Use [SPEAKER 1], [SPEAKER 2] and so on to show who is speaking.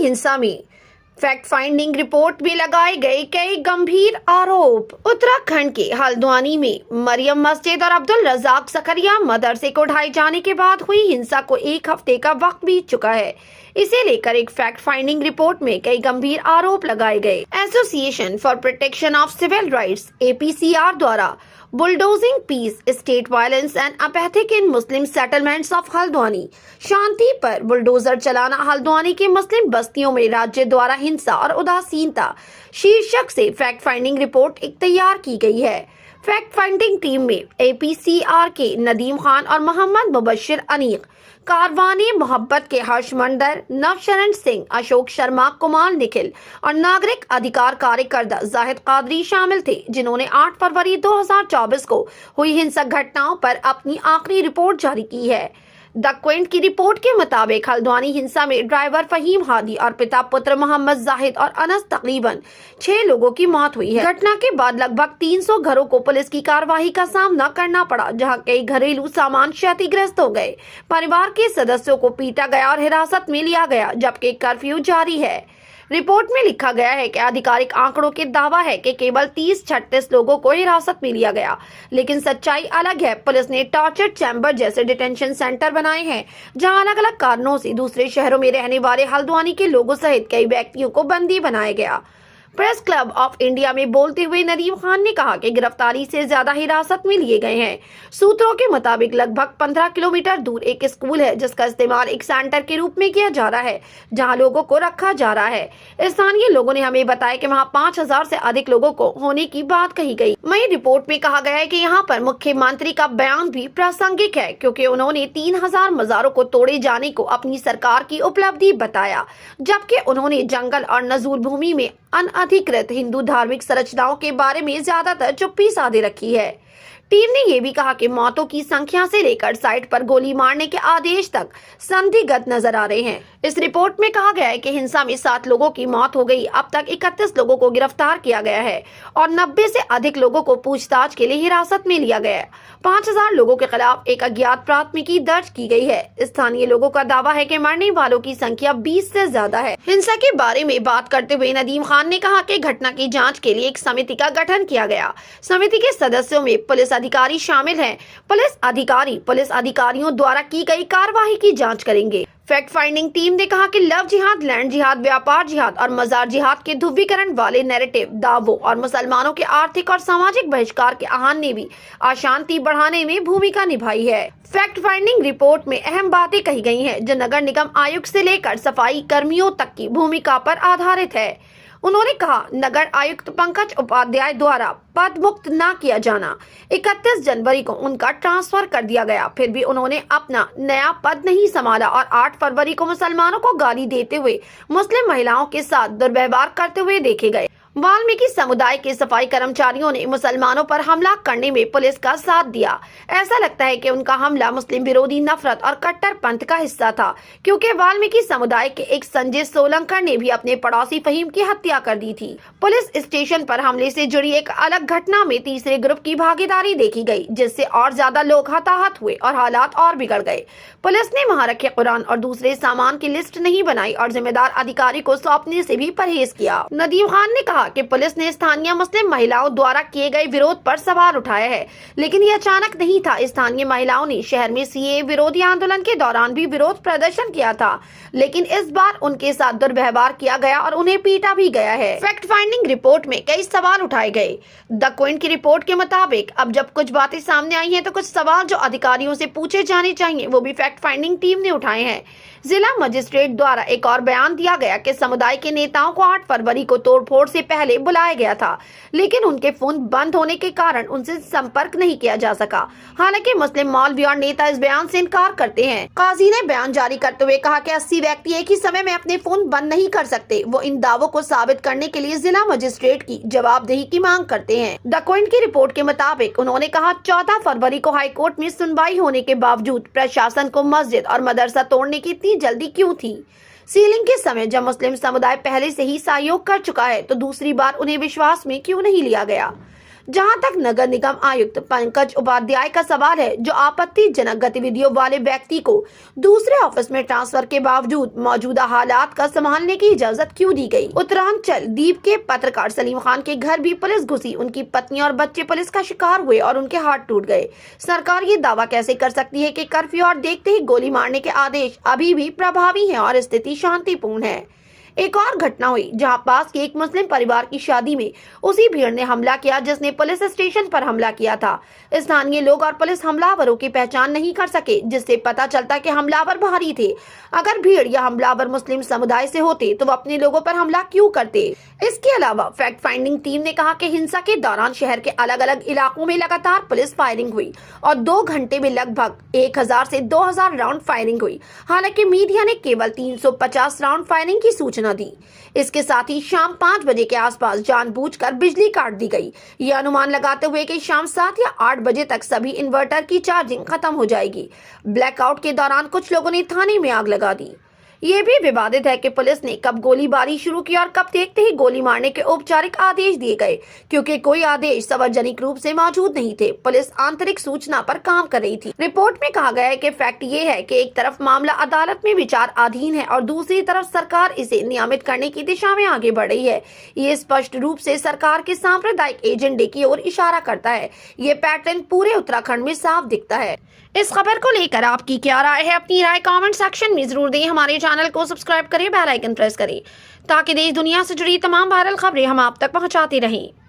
[SPEAKER 1] हिंसा में fact finding report में लगाए गए कई गंभीर आरोप। उत्तराखंड के हल्द्वानी में मरियम मस्जिद और अब्दुल रजाक सकरिया मदरसे को ढाए जाने के बाद हुई हिंसा को एक हफ्ते का वक्त बीत चुका है। इसे लेकर एक फैक्ट फाइंडिंग रिपोर्ट में कई गंभीर आरोप लगाए गए। Association for protection of civil rights (APCR) द्वारा bulldozing peace, state violence and apathetic in Muslim settlements of Haldwani, शांति पर बुलडोजर चलाना हल्द्वानी के मुस्लिम बस्तियों में राज्य द्वारा हिंसा और उदासीनता शीर्षक से फैक्ट फाइंडिंग रिपोर्ट एक तैयार की गई है। फैक्ट फाइंडिंग टीम में APCR के नदीम खान और मोहम्मद मुबशिर अनीक, कारवाने मोहब्बत के हर्ष मंडर, नवशरण सिंह, अशोक शर्मा, कुमार निखिल और नागरिक अधिकार कार्यकर्ता जाहिद कादरी शामिल थे, जिन्होंने 8 फरवरी 2024 को हुई हिंसक घटनाओं पर अपनी आखिरी रिपोर्ट जारी की है। द क्विंट की रिपोर्ट के मुताबिक हल्द्वानी हिंसा में ड्राइवर फहीम हादी और पिता पुत्र मोहम्मद जाहिद और अनस तकरीबन 6 लोगों की मौत हुई है। घटना के बाद लगभग 300 घरों को पुलिस की कार्रवाई का सामना करना पड़ा, जहां कई घरेलू सामान क्षतिग्रस्त हो गए, परिवार के सदस्यों को पीटा गया और हिरासत में लिया गया, जबकि कर्फ्यू जारी है। रिपोर्ट में लिखा गया है कि आधिकारिक आंकड़ों के दावा है कि केवल 30-36 लोगों को हिरासत में लिया गया, लेकिन सच्चाई अलग है। पुलिस ने टॉर्चर चैम्बर जैसे डिटेंशन सेंटर बनाए हैं, जहां अलग अलग कारणों से दूसरे शहरों में रहने वाले हल्द्वानी के लोगों सहित कई व्यक्तियों को बंदी बनाया गया। प्रेस क्लब ऑफ इंडिया में बोलते हुए नदीम खान ने कहा कि गिरफ्तारी से ज्यादा हिरासत में लिए गए हैं। सूत्रों के मुताबिक लगभग 15 किलोमीटर दूर एक स्कूल है, जिसका इस्तेमाल एक सेंटर के रूप में किया जा रहा है, जहां लोगों को रखा जा रहा है। स्थानीय लोगों ने हमें बताया कि वहां 5000 से अधिक लोगों को होने की बात कही गई। वहीं रिपोर्ट में कहा गया है कि यहाँ पर मुख्यमंत्री का बयान भी प्रासंगिक है, क्योंकि उन्होंने 3000 मजारों को तोड़े जाने को अपनी सरकार की उपलब्धि बताया, जबकि उन्होंने जंगल और नजूल भूमि में अनअधिकृत हिंदू धार्मिक संरचनाओं के बारे में ज्यादातर चुप्पी साधे रखी है। टीम ने यह भी कहा कि मौतों की संख्या से लेकर साइट पर गोली मारने के आदेश तक संदिग्ध नजर आ रहे हैं। इस रिपोर्ट में कहा गया है कि हिंसा में 7 लोगों की मौत हो गई। अब तक 31 लोगों को गिरफ्तार किया गया है और 90 से अधिक लोगों को पूछताछ के लिए हिरासत में लिया गया है। 5000 लोगों के खिलाफ एक अज्ञात प्राथमिकी दर्ज की गई है। स्थानीय लोगों का दावा है कि मरने वालों की संख्या 20 से ज्यादा है। हिंसा के बारे में बात करते हुए नदीम खान ने कहा कि घटना की जाँच के लिए एक समिति का गठन किया गया। समिति के सदस्यों में पुलिस अधिकारी शामिल हैं। पुलिस अधिकारियों द्वारा की गई कार्रवाई की जांच करेंगे। फैक्ट फाइंडिंग टीम ने कहा कि लव जिहाद, लैंड जिहाद, व्यापार जिहाद और मजार जिहाद के ध्रुवीकरण वाले नैरेटिव दावों और मुसलमानों के आर्थिक और सामाजिक बहिष्कार के आह्वान ने भी अशांति बढ़ाने में भूमिका निभाई है। फैक्ट फाइंडिंग रिपोर्ट में अहम बातें कही गई हैं, जो नगर निगम आयुक्त से लेकर सफाई कर्मियों तक की भूमिका पर आधारित है। उन्होंने कहा, नगर आयुक्त पंकज उपाध्याय द्वारा पद मुक्त न किया जाना, 31 जनवरी को उनका ट्रांसफर कर दिया गया, फिर भी उन्होंने अपना नया पद नहीं संभाला और 8 फरवरी को मुसलमानों को गाली देते हुए मुस्लिम महिलाओं के साथ दुर्व्यवहार करते हुए देखे गए। वाल्मीकि समुदाय के सफाई कर्मचारियों ने मुसलमानों पर हमला करने में पुलिस का साथ दिया। ऐसा लगता है कि उनका हमला मुस्लिम विरोधी नफरत और कट्टरपंथ का हिस्सा था, क्योंकि वाल्मीकि समुदाय के एक संजय सोलंकर ने भी अपने पड़ोसी फहीम की हत्या कर दी थी। पुलिस स्टेशन पर हमले से जुड़ी एक अलग घटना में तीसरे ग्रुप की भागीदारी देखी गई, जिससे और ज्यादा लोग हताहत हुए और हालात और बिगड़ गए। पुलिस ने वहां रखे कुरान और दूसरे सामान की लिस्ट नहीं बनाई और जिम्मेदार अधिकारी को सौंपने से भी परहेज किया। नदीम खान ने कहा कि पुलिस ने स्थानीय मुस्लिम महिलाओं द्वारा किए गए विरोध पर सवाल उठाया है, लेकिन ये अचानक नहीं था। स्थानीय महिलाओं ने शहर में CAA विरोधी आंदोलन के दौरान भी विरोध प्रदर्शन किया था, लेकिन इस बार उनके साथ दुर्व्यवहार किया गया और उन्हें पीटा भी गया है। फैक्ट फाइंडिंग रिपोर्ट में कई सवाल उठाए गए। द क्विंट की रिपोर्ट के मुताबिक अब जब कुछ बातें सामने आई हैं, तो कुछ सवाल जो अधिकारियों से पूछे जाने चाहिए, वो भी फैक्ट फाइंडिंग टीम ने उठाए हैं। जिला मजिस्ट्रेट द्वारा एक और बयान दिया गया कि समुदाय के नेताओं को 8 फरवरी को तोड़फोड़ से पहले बुलाया गया था, लेकिन उनके फोन बंद होने के कारण उनसे संपर्क नहीं किया जा सका। हालांकि मुस्लिम मौलवी और नेता इस बयान से इनकार करते हैं। काजी ने बयान जारी करते हुए कहा कि 80 व्यक्ति एक ही समय में अपने फोन बंद नहीं कर सकते। वो इन दावों को साबित करने के लिए जिला मजिस्ट्रेट की जवाबदेही की मांग करते हैं। द क्विंट की रिपोर्ट के मुताबिक उन्होंने कहा, 14 फरवरी को हाईकोर्ट में सुनवाई होने के बावजूद प्रशासन को मस्जिद और मदरसा तोड़ने की इतनी जल्दी क्यों थी? सीलिंग के समय जब मुस्लिम समुदाय पहले से ही सहयोग कर चुका है, तो दूसरी बार उन्हें विश्वास में क्यों नहीं लिया गया? जहां तक नगर निगम आयुक्त पंकज उपाध्याय का सवाल है, जो आपत्तिजनक गतिविधियों वाले व्यक्ति को दूसरे ऑफिस में ट्रांसफर के बावजूद मौजूदा हालात का संभालने की इजाजत क्यों दी गई। उत्तरांचल द्वीप के पत्रकार सलीम खान के घर भी पुलिस घुसी, उनकी पत्नी और बच्चे पुलिस का शिकार हुए और उनके हाथ टूट गए। सरकार ये दावा कैसे कर सकती है कि कर्फ्यू और देखते ही गोली मारने के आदेश अभी भी प्रभावी हैं और स्थिति शांतिपूर्ण है। एक और घटना हुई जहां पास के एक मुस्लिम परिवार की शादी में उसी भीड़ ने हमला किया जिसने पुलिस स्टेशन पर हमला किया था। स्थानीय लोग और पुलिस हमलावरों की पहचान नहीं कर सके, जिससे पता चलता कि हमलावर बाहरी थे। अगर भीड़ या हमलावर मुस्लिम समुदाय से होते तो वो अपने लोगों पर हमला क्यों करते। इसके अलावा फैक्ट फाइंडिंग टीम ने कहा कि हिंसा के दौरान शहर के अलग अलग इलाकों में लगातार पुलिस फायरिंग हुई और 2 घंटे में लगभग 1000 से 2000 राउंड फायरिंग हुई। हालांकि मीडिया ने केवल 350 राउंड फायरिंग की सूचना दी। इसके साथ ही शाम 5 बजे के आसपास जानबूझकर बिजली काट दी गई, यह अनुमान लगाते हुए कि शाम 7 या 8 बजे तक सभी इन्वर्टर की चार्जिंग खत्म हो जाएगी। ब्लैकआउट के दौरान कुछ लोगों ने थाने में आग लगा दी। ये भी विवादित है कि पुलिस ने कब गोलीबारी शुरू की और कब देखते ही गोली मारने के औपचारिक आदेश दिए गए, क्योंकि कोई आदेश सार्वजनिक रूप से मौजूद नहीं थे। पुलिस आंतरिक सूचना पर काम कर रही थी। रिपोर्ट में कहा गया है कि फैक्ट ये है कि एक तरफ मामला अदालत में विचाराधीन है और दूसरी तरफ सरकार इसे नियमित करने की दिशा में आगे बढ़ रही है। ये स्पष्ट रूप से सरकार के सांप्रदायिक एजेंडे की ओर इशारा करता है। ये पैटर्न पूरे उत्तराखंड में साफ दिखता है। इस खबर को लेकर आपकी क्या राय है? अपनी राय कमेंट सेक्शन में जरूर दें। हमारे चैनल को सब्सक्राइब करें, बेल आइकन प्रेस करें ताकि देश दुनिया से जुड़ी तमाम वायरल खबरें हम आप तक पहुंचाते रहें।